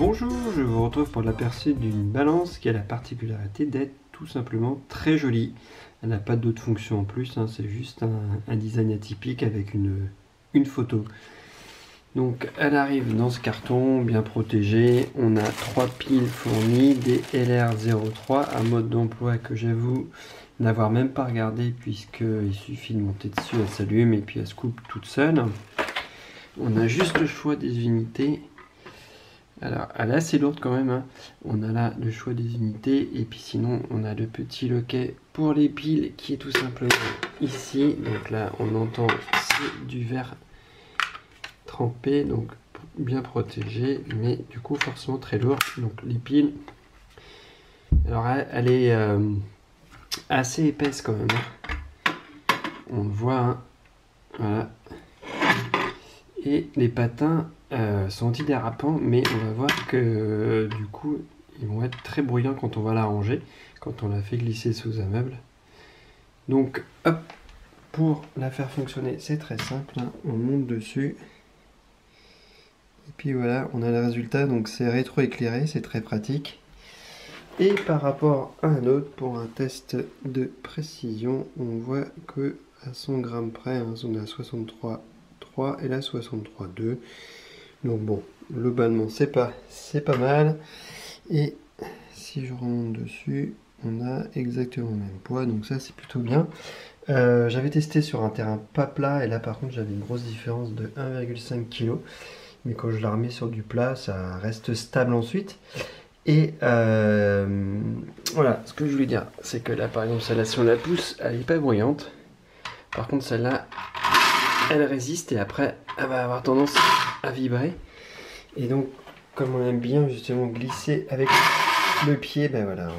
Bonjour, je vous retrouve pour l'aperçu d'une balance qui a la particularité d'être tout simplement très jolie. Elle n'a pas d'autres fonctions en plus, hein, c'est juste un design atypique avec une photo. Donc elle arrive dans ce carton bien protégé. On a 3 piles fournies, des LR03, un mode d'emploi que j'avoue n'avoir même pas regardé puisqu'il suffit de monter dessus, elle s'allume et puis elle se coupe toute seule. On a juste le choix des unités. Alors, elle est assez lourde quand même, hein. On a là le choix des unités et puis sinon on a le petit loquet pour les piles qui est tout simplement ici. Donc là on entend c'est du verre trempé, donc bien protégé, mais du coup forcément très lourd. Donc les piles, alors elle est assez épaisse quand même, hein. On le voit, hein. Voilà. Et les patins sont antidérapants, mais on va voir que du coup ils vont être très bruyants quand on va la ranger, quand on la fait glisser sous un meuble. Donc hop, pour la faire fonctionner c'est très simple, hein. On monte dessus et puis voilà, on a le résultat. Donc c'est rétro-éclairé, c'est très pratique. Et par rapport à un autre, pour un test de précision, on voit que à 100 grammes près, hein, on a 63,3 et là 63,2. Donc bon, globalement c'est pas mal. Et si je remonte dessus, on a exactement le même poids, donc ça c'est plutôt bien. J'avais testé sur un terrain pas plat et là par contre j'avais une grosse différence de 1,5 kg. Mais quand je la remets sur du plat, ça reste stable ensuite. Et voilà, ce que je voulais dire, c'est que là par exemple celle-là, si on la pousse, elle n'est pas bruyante. Par contre celle-là, elle résiste et après elle va avoir tendance à vibrer. Et donc comme on aime bien justement glisser avec le pied, ben voilà.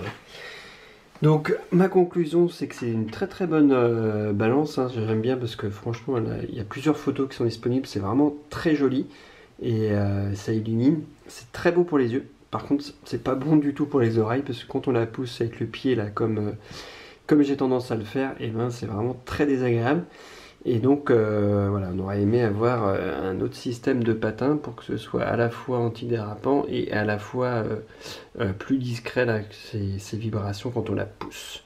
Donc ma conclusion, c'est que c'est une très bonne balance, hein. J'aime bien parce que franchement il y a plusieurs photos qui sont disponibles, c'est vraiment très joli. Et ça illumine, c'est très beau pour les yeux. Par contre c'est pas bon du tout pour les oreilles parce que quand on la pousse avec le pied là comme j'ai tendance à le faire, et ben c'est vraiment très désagréable. Et donc voilà, on aurait aimé avoir un autre système de patin pour que ce soit à la fois antidérapant et à la fois plus discret là, ces vibrations quand on la pousse.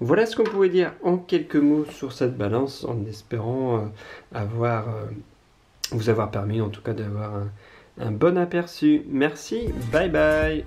Voilà ce qu'on pouvait dire en quelques mots sur cette balance, en espérant vous avoir permis en tout cas d'avoir un bon aperçu. Merci, bye bye.